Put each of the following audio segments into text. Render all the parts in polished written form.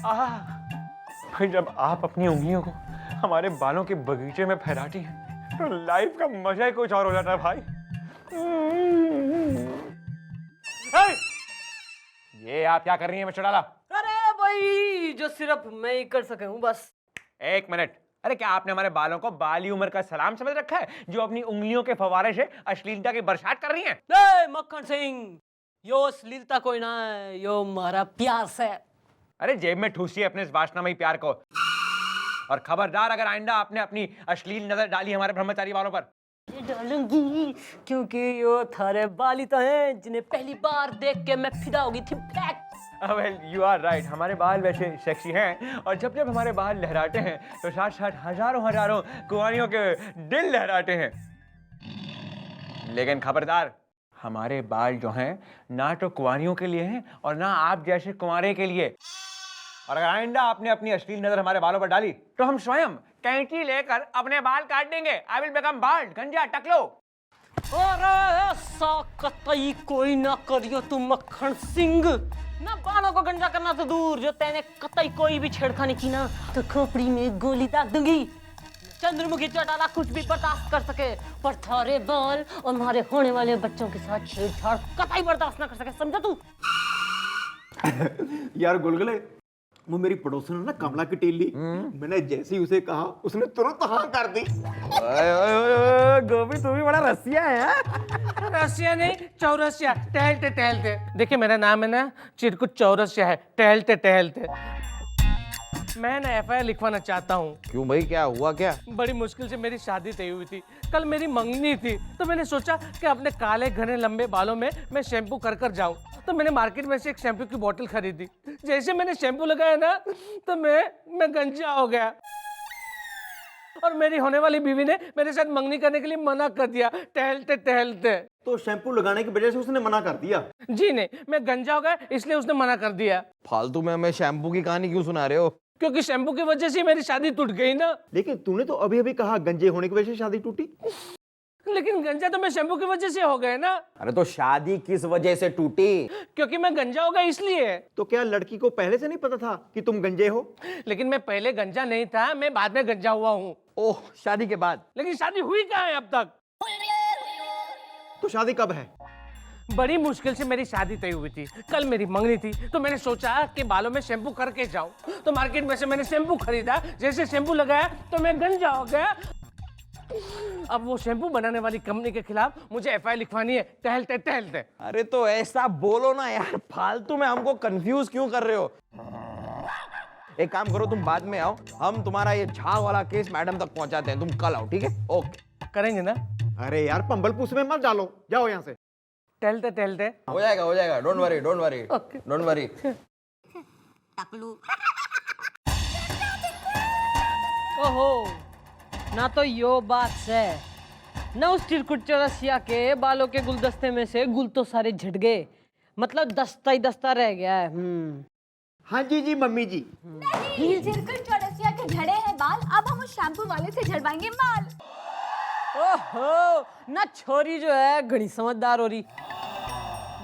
जब आप अपनी उंगलियों को हमारे बालों के बगीचे में फैलाती हैं तो लाइफ का मजा ही कुछ और हो जाता है भाई। ये आप क्या कर रही हैं मिस्टर डाला? अरे भाई जो सिर्फ मैं ही कर सके हूँ बस। एक मिनट, अरे क्या आपने हमारे बालों को बाली उम्र का सलाम समझ रखा है जो अपनी उंगलियों के फवारे से अश्लीलता की बरसात कर रही हैं? मक्खन सिंह, यो अश्लीलता कोई ना है, यो हमारा प्यार से। अरे जेब में ठूसिए अपने इस वासनामयी प्यार को, और खबरदार अगर आइंदा आपने अपनी अश्लील नजर डाली हमारे ब्रह्मचारी वालों पर। डालूंगी क्योंकि यो थारे बाली तो हैं जिन्हें पहली बार देख के मैं फिदा हो गई थी। Well, you are right. हमारे बाल वैसे सेक्सी हैं और जब जब हमारे बाल लहराते हैं तो साथ साथ हजारों हजारों कुंवारियों के दिल लहराते हैं। लेकिन खबरदार, हमारे बाल जो हैं ना तो कुंवारियों के लिए हैं और ना आप जैसे कुंवारे के लिए। और अगर आइंदा आपने अपनी अश्लील नजर हमारे बालों पर डाली तो हम स्वयं कैंची लेकर अपने बाल काट देंगे। आई विल बिकम बाल्ड, गंजा टकलो। अरे ऐसा कतई कोई ना करियो तुम मक्खन सिंह, ना बालों को गंजा करना तो दूर, जो तेने कतई कोई भी छेड़खानी की ना तो खोपड़ी में गोली दाग दूंगी। चंद्रमुखी चौटाला कुछ भी बर्दाश्त कर सके पर थारे बाल और हमारे होने वाले बच्चों के साथ छेड़छाड़ कतई बर्दाश्त ना कर सके, समझा तू? यार गुलगुले, वो मेरी पड़ोसन है ना कमला की टेली, मैंने जैसे ही उसे कहा उसने तुरंत हाँ कर दी। गोभी तू भी बड़ा रसिया है। रसिया नहीं, चौरसिया, टहलते टहलते। देखिए मेरा नाम है ना चिरकुट चौरसिया है, टहलते टहलते। मैं ना एफआईआर लिखवाना चाहता हूँ। क्यों भाई, क्या हुआ क्या? बड़ी मुश्किल से मेरी शादी तय हुई थी, कल मेरी मंगनी थी, तो मैंने सोचा कि अपने काले घने लंबे बालों में मैं शैम्पू कर जाऊं। तो मैंने मार्केट में से एक शैम्पू की बोतल खरीदी। जैसे मैंने शैम्पू लगाया ना तो मैं गंजा हो गया और मेरी होने वाली बीवी ने मेरे साथ मंगनी करने के लिए मना कर दिया टहलते टहलते। तो शैम्पू लगाने की वजह से उसने मना कर दिया? जी नहीं, मैं गंजा हो गया इसलिए उसने मना कर दिया। फालतू में हमें शैम्पू की कहानी क्यों सुना रहे हो? क्योंकि शैम्पू की वजह से मेरी शादी टूट गई ना। लेकिन तूने तो अभी अभी कहा गंजे होने की वजह से शादी टूटी। लेकिन गंजा तो मैं शैम्पू की वजह से हो गया ना। अरे तो शादी किस वजह से टूटी? क्योंकि मैं गंजा हो गया इसलिए। तो क्या लड़की को पहले से नहीं पता था कि तुम गंजे हो? लेकिन मैं पहले गंजा नहीं था, मैं बाद में गंजा हुआ हूँ। ओह, शादी के बाद? लेकिन शादी हुई कहाँ है अब तक? तो शादी कब है? बड़ी मुश्किल से मेरी शादी तय हुई थी, कल मेरी मंगनी थी, तो मैंने सोचा कि बालों में शैम्पू करके जाऊं। तो मार्केट में से मैंने शैम्पू खरीदा, जैसे शैम्पू लगाया तो मैं गंजा हो गया। अब वो शैम्पू बनाने वाली कंपनी के खिलाफ मुझे एफआईआर लिखवानी है टहलते टहलते। अरे तो ऐसा बोलो ना यार, फालतू में हमको कंफ्यूज क्यों कर रहे हो? एक काम करो, तुम बाद में आओ, हम तुम्हारा ये झाग वाला केस मैडम तक पहुंचाते हैं, तुम कल आओ, ठीक है? ओके, करेंगे ना? अरे यार पंबल पूछ में मत डालो, जाओ यहाँ से। टहलते टहलते हो जाएगा, डोंट वरी डोंट वरी। ओहो, ना तो यो बात है ना उस चिरकुट चौरसिया के बालों के गुलदस्ते में से गुल तो सारे झड़ गए, मतलब दस्ता ही दस्ता रह गया है। हाँ जी मम्मी जी। नहीं, चिरकुट चौरसिया के झड़े हैं बाल, अब हम उस शैम्पू वाले से झड़वाएंगे बाल। ओहो, ना छोरी जो है घनी समझदार हो रही।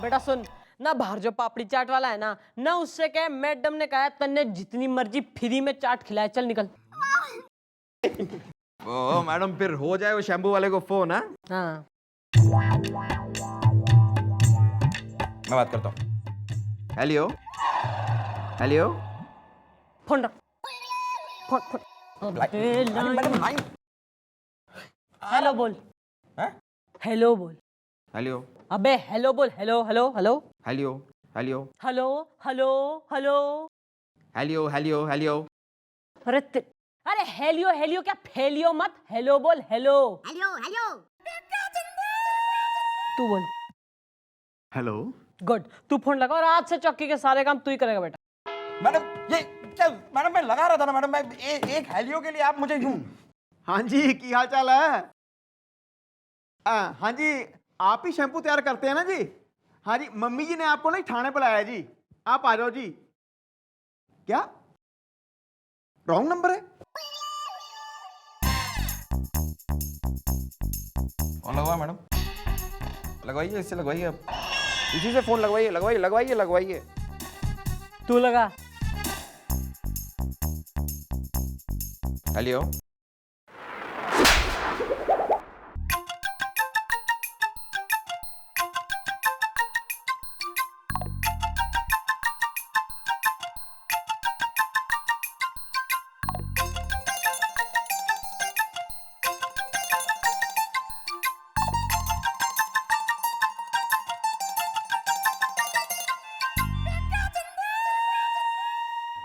बेटा सुन ना, बाहर जो पापड़ी चाट वाला है ना उससे कहे मैडम ने कहा तन्ने जितनी मर्जी फ्री में चाट खिलाए, चल निकल। ओह मैडम, फिर हो जाए वो शैम्पू वाले को फोन। हाँ मैं बात करता हूँ। हेलो, फोन रख, फोन। हेलो बोल। हेलो बोल। हेलो, अबे हेलो बोल। Hello hello hello hello, hello, hello hello hello hello, hello, hello. अरे हेलियो हेलियो क्या फेलियो मत, हेलो बोल। Hello hello hello. तू बोल। हेलो। गुड, तू फोन लगा और आज से चौकी के सारे काम तू ही करेगा बेटा। मैडम ये क्या, मैडम मैं लगा रहा था ना मैडम, मैं एक हेलियो के लिए आप मुझे यूं। हाँ जी, की हाल चाल है? हाँ जी, आप ही शैम्पू तैयार करते हैं ना जी? हाँ जी, मम्मी जी ने आपको नहीं थाने बुलाया जी, आप आ जाओ जी। क्या रॉन्ग नंबर है? फोन लगवा मैडम, लगवाइए, इससे लगवाइए, अब इसी से फोन लगवाइए। तू लगा। हेलो।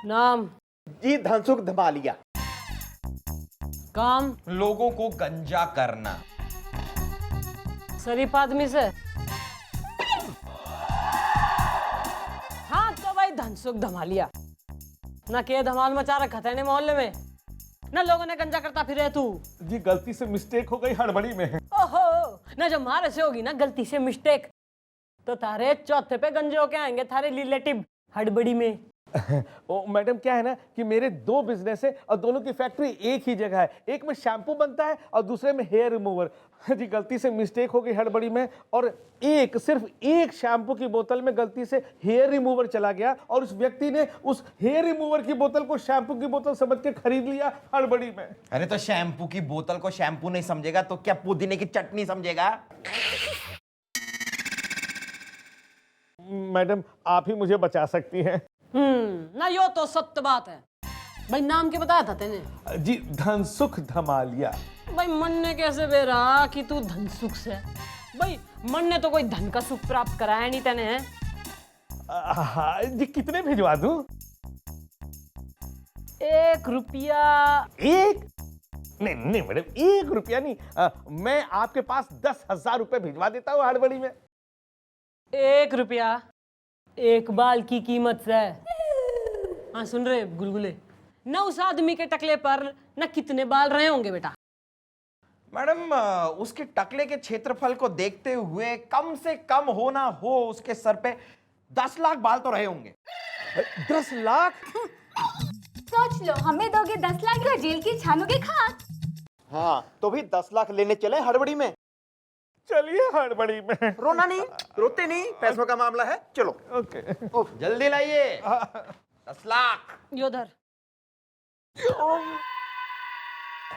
नाम, जी धनसुख धमालिया। काम, लोगों को गंजा करना। शरीफ आदमी से। हाँ तो भाई धनसुख धमालिया। ना के धमाल मचा रखा था इन्हें मोहल्ले में, ना लोगों ने गंजा करता फिरे तू। जी गलती से मिस्टेक हो गई हड़बड़ी में। ओहो, ना जब मारे से होगी ना गलती से मिस्टेक, तो तारे चौथे पे गंजे होके आएंगे थारे रिलेटिव हड़बड़ी में। ओ मैडम क्या है ना कि मेरे दो बिजनेस है और दोनों की फैक्ट्री एक ही जगह है। एक में शैम्पू बनता है और दूसरे में हेयर रिमूवर। जी गलती से मिस्टेक हो गई हड़बड़ी में, और सिर्फ एक शैम्पू की बोतल में गलती से हेयर रिमूवर चला गया और उस व्यक्ति ने उस हेयर रिमूवर की बोतल को शैम्पू की बोतल समझ के खरीद लिया हड़बड़ी में। अरे तो शैम्पू की बोतल को शैम्पू नहीं समझेगा तो क्या पुदीने की चटनी समझेगा? मैडम आप ही मुझे बचा सकती हैं। ना यो तो सत्य बात है। भाई नाम क्या बताया था तेने? जी धनसुख धमालिया। भाई मन ने कैसे बेरा कि तू धन सुख से? भाई मन ने तो कोई धन का सुख प्राप्त कराया नहीं तेने, है? जी कितने भिजवा दूं? 1 रुपया। एक नहीं नहीं मैडम 1 रुपया नहीं, मैं आपके पास 10,000 रुपए भिजवा देता हूँ हड़बड़ी में। 1 रुपया एक बाल की कीमत से। हाँ सुन रहे गुलगुले, न उस आदमी के टकले पर न कितने बाल रहे होंगे बेटा। मैडम उसके टकले के क्षेत्रफल को देखते हुए कम से कम होना हो उसके सर पे 10 लाख बाल तो रहे होंगे। 10 लाख? सोच लो, हमें दोगे 10 लाख या जेल की छानोगे खाक। हाँ तो भी 10 लाख लेने चले हड़बड़ी में। चलिए हड़बड़ी में। रोना नहीं, रोते नहीं, पैसों का मामला है, चलो। ओके। जल्दी लाइए 10 लाख। योधर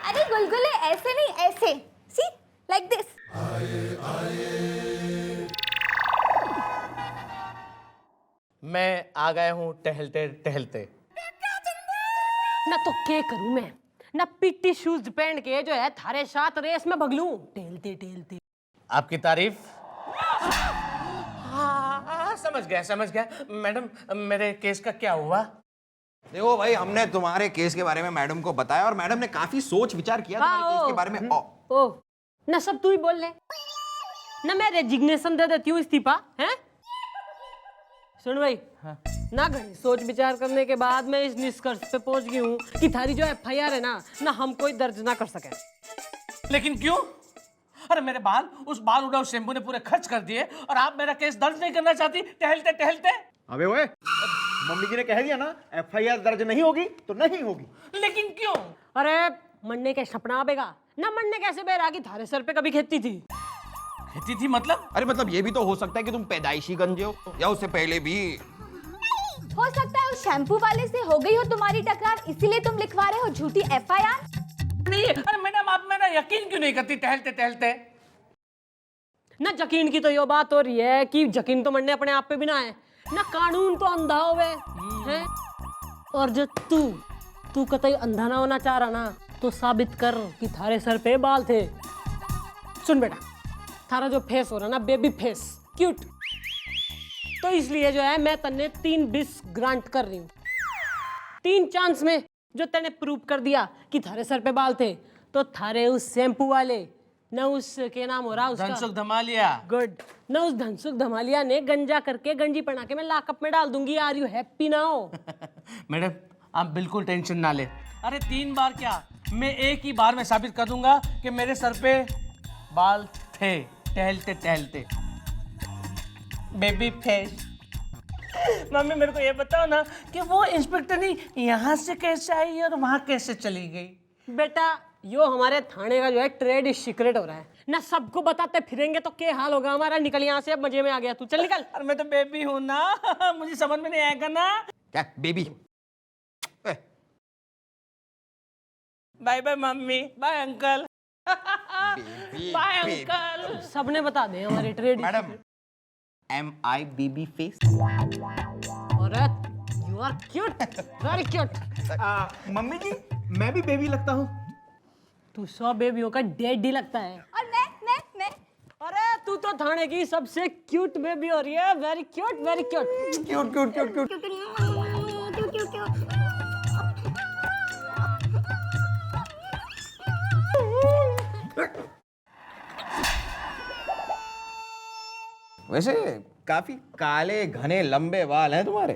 अरे गुलगुले ऐसे नहीं, ऐसे, सी लाइक दिस। मैं आ गया हूँ टहलते टहलते। ना तो क्या करूं मैं, ना पीटी शूज पहन के जो है थारे साथ रेस में भगलूं टहलते टहलते। आपकी तारीफ? हाँ, समझ गया। मैडम मेरे केस का क्या हुआ? देखो भाई हमने तुम्हारे केस के बारे में मैडम को बताया और मैडम ने काफी सोच विचार किया तुम्हारे केस के बारे में। ओ ना सब तू ही बोल ले ना, मैं रेजिग्नेशन दे देती हूँ, इस्तीफा है। सुन भाई, हाँ। ना घड़ी सोच विचार करने के बाद मैं इस निष्कर्ष पे पहुंच गई हूँ कि थारी जो FIR है ना हम कोई दर्ज ना कर सके। लेकिन क्यों? अरे मेरे बाल उस बाल उड़ाऊ शैम्पू ने पूरे खर्च कर दिए और आप मेरा केस दर्ज नहीं करना चाहती टहलते टहलते? अबे ओए, मम्मी जी ने कह दिया ना FIR दर्ज नहीं होगी तो नहीं होगी। लेकिन क्यों? अरे मरने के सपना आवेगा ना, मरने कैसे बेरा की थारे सर पे कभी खेती थी? खेती थी मतलब? अरे मतलब ये भी तो हो सकता है कि तुम पैदाइशी गंजे हो या उससे पहले भी। हो सकता है उस शैम्पू वाले से हो गई हो तुम्हारी टकरार, इसीलिए तुम लिखवा रहे हो झूठी FIR। नहीं, अरे मैडम आप मेरा यकीन क्यों नहीं करती टहलते टहलते? ना यकीन की तो ये बात हो रही है कि यकीन तो मरने अपने आप पे भी ना है ना, कानून तो अंधा होवे है। और जो तू कतई अंधा ना होना चाह रहा ना, तो साबित कर कि थारे सर पे बाल थे। सुन बेटा, थारा जो फेस हो रहा ना बेबी फेस क्यूट, तो इसलिए जो है मैं तन्ने 3 विश ग्रांट कर रही हूँ। 3 चांस में जो तने प्रूव कर दिया कि थारे सर पे बाल थे, तो थारे उस शैम्पू वाले न उस के नाम हो रहा उसका धनसुख धमालिया, गुड, न उस धनसुख धमालिया ने गंजा करके गंजी पहना के मैं लॉकअप में डाल दूंगी। Are you happy now? Madam आप बिल्कुल टेंशन ना ले। अरे 3 बार क्या, मैं एक ही बार में साबित कर दूंगा कि मेरे सर पे बाल थे टहलते टहलते। Baby face. मम्मी मेरे को ये बताओ ना कि वो इंस्पेक्टर ने यहाँ से कैसे आई और वहाँ कैसे चली गई? बेटा यो हमारे थाने का जो है ट्रेड सीक्रेट हो रहा है ना, सबको बताते फिरेंगे तो क्या हाल होगा हमारा। निकल यहाँ से, अब मजे में आ गया तू, चल निकल। अरे मैं तो बेबी हूँ ना, मुझे समझ में नहीं आएगा ना। क्या baby? Bye bye mummy, bye uncle, bye uncle. सबने बता दे हमारे ट्रेड मैडम MIBB फेस। औरत, you are cute, very cute. Mummy ji मैं भी बेबी लगता हूँ। तू 100 बेबियों का डैडी लगता है। और मैं अरे तू तो थाने की सबसे क्यूट बेबी हो रही है, very cute, very cute. Cute cute cute cute. वैसे काफी काले घने लंबे बाल हैं तुम्हारे।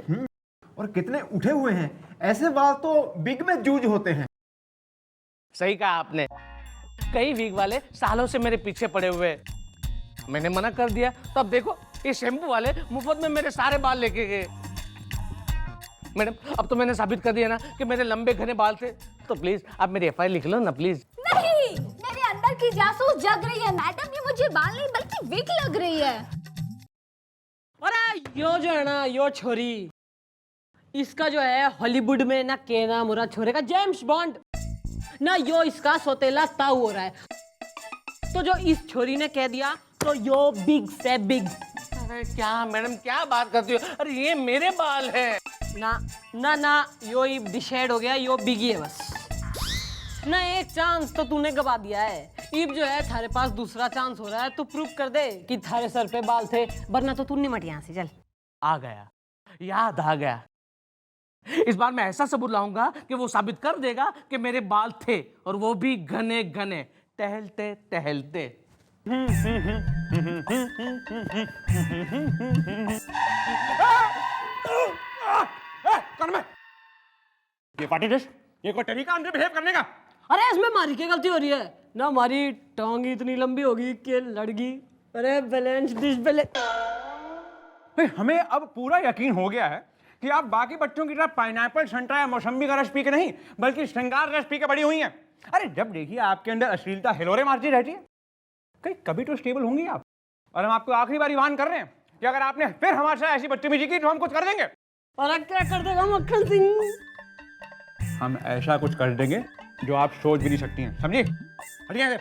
और कितने उठे हुए हैं, ऐसे बाल तो बिग में जूझ होते हैं। सही कहा आपने, कई वीक वाले सालों से मेरे पीछे पड़े हुए हैं। मैंने मना कर दिया, तो अब देखो ये शैम्पू वाले मुफ्त में मेरे सारे बाल लेके गए। मैडम अब तो मैंने साबित कर दिया ना कि मेरे लंबे घने बाल थे, तो प्लीज आप मेरी FIR लिख लो ना प्लीज। नहीं, मेरे अंदर की जासूस जग रही है मैडम। ये मुझे बाल नहीं बल्कि विग लग रही है। अरे यो जो है ना, यो छोरी, इसका जो है हॉलीवुड में ना के नाम हो रहा छोरे का जेम्स बॉन्ड, ना यो इसका सोतेला ताऊ हो रहा है। तो जो इस छोरी ने कह दिया तो यो बिग से बिग। अरे क्या मैडम क्या बात करती हो, अरे ये मेरे बाल हैं। ना ना ना, यो डिसाइड हो गया, यो बिगी है बस ना। एक चांस तो तूने गवा दिया है, इब जो है थारे पास दूसरा चांस हो रहा है। तू प्रूव कर दे कि थारे सर पे बाल थे, वरना तो तू निमट यहाँ से चल। आ गया, याद आ गया। इस बार मैं ऐसा सबूत लाऊंगा कि वो साबित कर देगा कि मेरे बाल थे, और वो भी घने घने, टहलते टहलते। कौन मैं? ये पार्टी ड्रेस, ये कोई तरीका अंदर बिहेव करने का? अरे इसमें हमारी क्या गलती हो रही है ना? हमारी टांग इतनी लंबी होगी कि लड़की, अरे बैलेंस डिसबैलेंस। हमें अब पूरा यकीन हो गया है कि आप बाकी बच्चों की तरह पाइनएप्पल, संतरा या मौसम्बी का रस पी के नहीं, बल्कि श्रृंगार रस पी के बड़ी हुई हैं। अरे जब देखिए आपके अंदर अश्लीलता हिलोरे मारती रहती है, कहीं कभी तो स्टेबल होंगी आप। और हम आपको आखिरी बारी वार्न कर रहे हैं कि अगर आपने फिर हमारे साथ ऐसी बदतमीजी की तो हम कुछ कर देंगे। और क्या कर देगा मक्खन सिंह? हम ऐसा कुछ कर देंगे जो आप सोच भी नहीं सकती हैं, समझी? हटिए यहाँ से।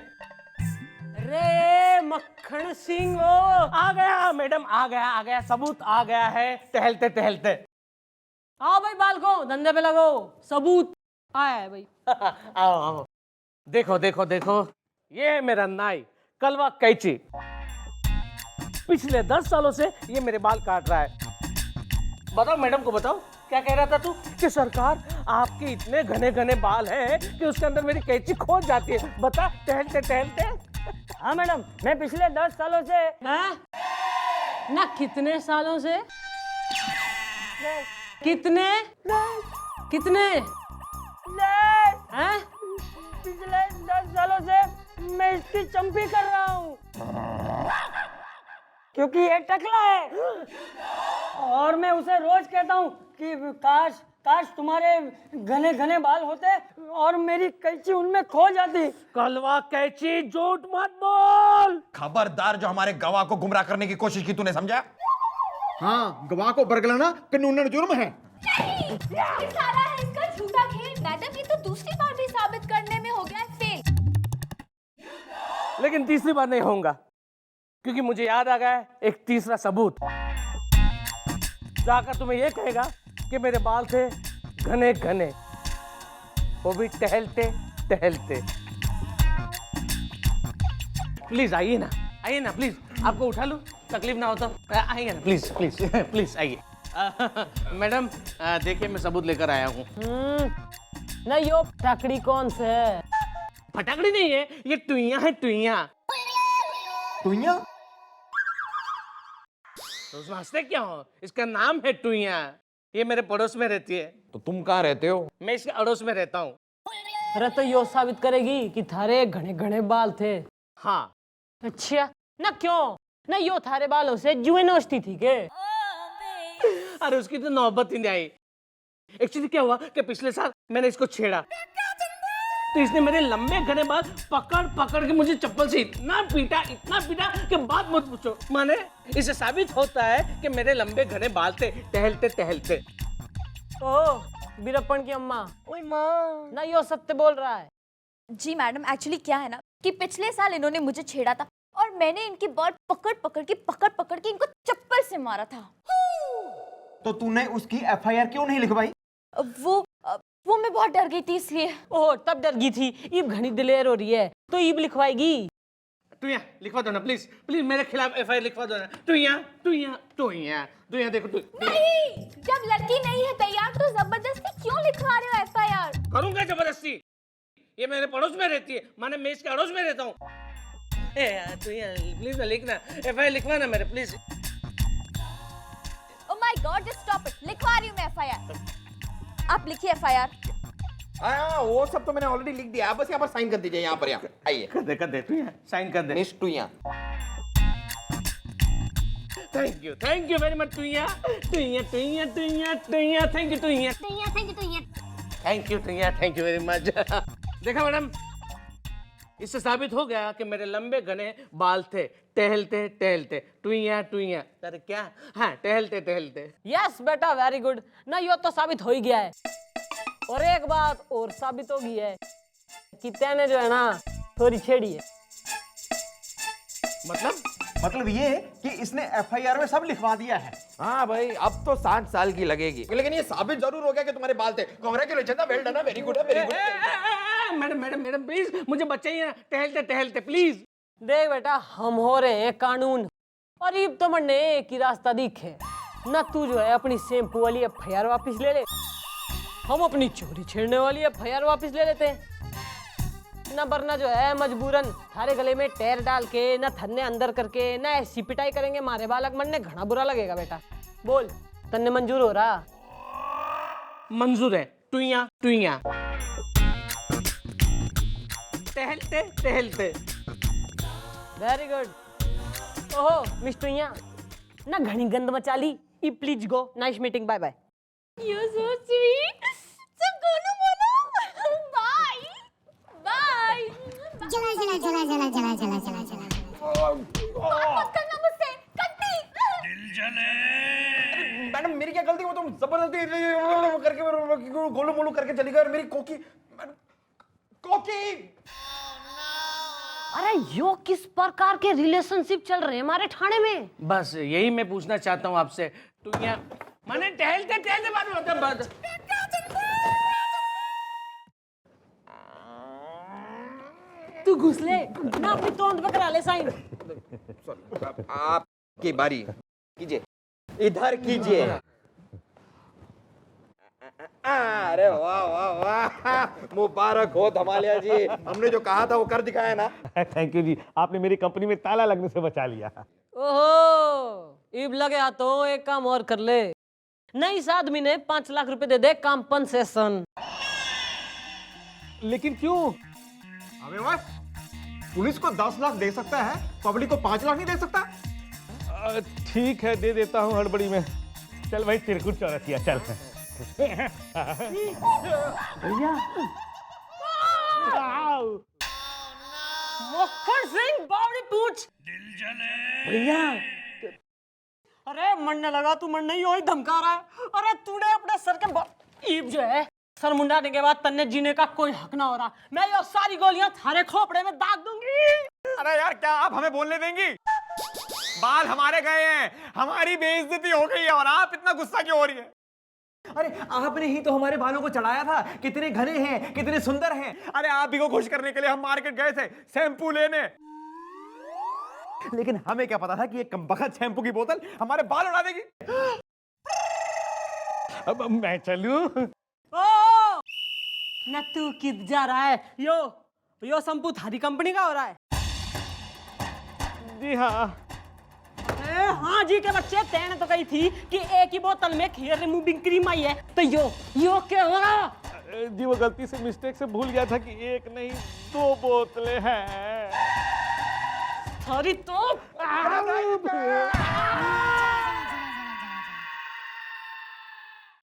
अरे मक्खन सिंह ओ, आ गया मैडम, आ गया, सबूत आ गया है, टहलते टहलते। आओ भाई बाल को धंधे पे लगो, सबूत आया है भाई। आओ आओ, देखो देखो देखो, ये है मेरा नाई कलवा कैची। पिछले 10 सालों से ये मेरे बाल काट रहा है। बताओ मैडम को, बताओ क्या कह रहा था तू? कि सरकार आपके इतने घने घने बाल हैं कि उसके अंदर मेरी कैंची खोज जाती है। बता, टहलते टहलते। हाँ मैडम, मैं पिछले 10 सालों से। हैं? ना कितने सालों से? कितने कितने हैं? पिछले 10 सालों से मैं इसकी चंपी कर रहा हूँ, क्योंकि ये टकला है। और मैं उसे रोज कहता हूँ कि काश काश तुम्हारे घने घने बाल होते और मेरी कैंची उनमें खो जाती। कलवा कैंची, झूठ मत बोल। खबरदार, जो हमारे गवाह को गुमराह करने की कोशिश की तूने, समझा? हाँ, गवाह को बरगलाना कानूनन जुर्म है। ये सारा है इसका झूठा खेल मैडम। ये तो दूसरी बार भी साबित करने में हो गया है फेल। लेकिन तीसरी बार नहीं होऊंगा, क्योंकि मुझे याद आ गया है एक तीसरा सबूत। जाकर तुम्हें यह कहेगा कि मेरे बाल थे घने घने, वो भी टहलते टहलते। प्लीज आइए ना प्लीज, आपको उठा लूं, तकलीफ ना हो तो आइए ना प्लीज प्लीज प्लीज आइए। मैडम देखिए, मैं सबूत लेकर आया हूँ। ना यो टाकड़ी कौन से है? फटाकड़ी नहीं है, ये टुइयां है, टुइयां। टुइयां? तो उसमें हंसते क्यों हो? इसका नाम है टुइयां। ये मेरे पड़ोस में रहती है। तो तुम कहाँ रहते हो? मैं इसके अड़ोस में रहता हूँ। अरे तो यो साबित करेगी कि थारे घने घने बाल थे। हाँ। अच्छा ना, क्यों ना यो थारे बालों से जुए नोचती थी के? अरे उसकी तो नौबत ही नहीं आई। एक्चुअली क्या हुआ कि पिछले साल मैंने इसको छेड़ा, तो इसने मेरे लंबे घने बाल पकड़ पकड़ के मुझे चप्पल से इतना पीटा कि बात मत पूछो। माने इससे साबित होता है कि मेरे लंबे घने बाल थे टहलते टहलते। ओ बीरप्पन की अम्मा, ओए माँ, ना यो सत्य बोल रहा है। जी मैडम, एक्चुअली क्या है ना कि पिछले साल इन्होंने मुझे छेड़ा था और मैंने इनकी बॉल पकड़ पकड़ के इनको चप्पल से मारा था। तो तूने उसकी एफआईआर क्यों नहीं लिखवाई? वो मैं बहुत डर गई थी इसलिए। ओह तब डर गई थी, ईब घनी दिलेर हो रही है तो ईब लिखवाएगी। तू यहाँ लिखवा दो ना प्लीज प्लीज, मेरे खिलाफ एफआईआर लिखवा दो ना। तू यहाँ देखो तू। नहीं, जब लड़की नहीं है तैयार तो जबरदस्ती क्यों लिखवा रहे हो एफआईआर? करूंगा जबरदस्ती, ये मेरे पड़ोस में रहती है, माने मैं इसके अड़ोस में रहता हूँ। ए यार तू यहाँ प्लीज ना लिखना, एफआईआर लिखवा ना मेरे please. Oh my God, just stop it, लिखवा रही हूँ मैं एफआईआर। आप लिखिए एफआईआर। हाँ वो सब तो मैंने ऑलरेडी लिख दिया, आप बस यहाँ पर साइन कर दीजिए। यहाँ पर यहाँ आइए, कर दे तू यहाँ साइन कर दे। मिस टू यहाँ। Thank you very much. तू यहाँ थैंक यू वेरी मच। देखा मैडम, इससे साबित हो गया कि मेरे लंबे घने बाल थे टहलते टहलते। टू यहाँ अरे क्या, हाँ टहलते। यस बेटा, वेरी गुड ना, यो तो साबित हो ही गया है। और एक बात और साबित हो गई है कि तेने जो है ना थोड़ी छेड़ी है। मतलब ये कि इसने एफआईआर में सब लिखवा दिया है। हाँ भाई, अब तो 7 साल की लगेगी, लेकिन ये साबित जरूर हो गया कि तुम्हारे बाल थे। Congratulation, well done, very good, very good. Madam please मुझे बचाइए टहलते प्लीज। देख बेटा, हम हो रहे हैं कानून और ये तो मरने एक ही रास्ता दिखे ना। तू जो है अपनी शैम्पू वाली एफआईआर वापस ले ले, हम अपनी चोरी छेड़ने वाली एफआईआर वापस ले लेते हैं ना। वरना जो है मजबूरन थारे गले में टेर डाल के ना थन्ने अंदर करके ना ऐसी पिटाई करेंगे, मारे बालक मरने घना बुरा लगेगा। बेटा बोल, तन्ने मंजूर हो रहा? मंजूर है। टू यहाँ टहलते। Very good. ओहो मिस्टर यहाँ ना घनी गंद मचा ली। ई please go, nice meeting, bye bye. You so sweet. सब गोलू बोलो बाय बाय। जला मत करना मुझसे, कट्टी। मैडम मेरी क्या गलती, वो तुम जबरदस्ती करके गोलू मोलू करके चली गई और मेरी कोकी। अरे यो किस प्रकार के रिलेशनशिप चल रहे हैं हमारे थाने में? बस यही मैं पूछना चाहता हूँ आपसे। तू यहाँ माने टहलते बात होता है बस। तू घुस ले ना, अपनी तोंद पे करा ले साइन। आपकी बारी, कीजिए, इधर कीजिए। अरे वाह वाह वाह, मुबारक हो धमालिया जी, हमने जो कहा था वो कर दिखाया ना। थैंक यू जी, आपने मेरी कंपनी में ताला लगने से बचा लिया। ओहो, इब लगे हाथों, एक काम और कर ले। नहीं, इस आदमी ने 5 लाख रुपए दे दे कॉम्पनसेशन। लेकिन क्यों? अबे बस, पुलिस को 10 लाख दे सकता है, पब्लिक को 5 लाख नहीं दे सकता? ठीक है, दे देता हूँ हड़बड़ी में। चल भाई, तिरकुट चौरसिया चल। भैया मक्खन सिंह बावड़ी पूछ। भैया, अरे मरने लगा तू, मरने ही वही धमका रहा है। अरे तूने अपने सर के ईब जो है सर मुंडाने के बाद तन्ने जीने का कोई हक ना हो रहा। मैं ये सारी गोलियां थारे खोपड़े में दाग दूंगी। अरे यार, क्या आप हमें बोलने देंगी? बाल हमारे गए हैं, हमारी बेइज्जती हो गई है और आप इतना गुस्सा क्यों हो रही है? अरे आपने ही तो हमारे बालों को चढ़ाया था, कितने घने हैं, कितने सुंदर हैं। अरे आप भी को खुश करने के लिए हम मार्केट गए थे शैम्पू लेने, लेकिन हमें क्या पता था कि ये कमबख्त शैम्पू की बोतल हमारे बाल उड़ा देगी। अब मैं चलूं? ओ न तू किध जा रहा है? यो शैम्पू थारी कंपनी का हो रहा है? जी हाँ। हाँ जी के बच्चे, तेने तो कही थी कि एक ही बोतल में हेयर रिमूविंग क्रीम आई है, तो यो क्या हो रहा? जी वो गलती से मिस्टेक से भूल गया था कि एक नहीं 2 बोतलें हैं। थारी तो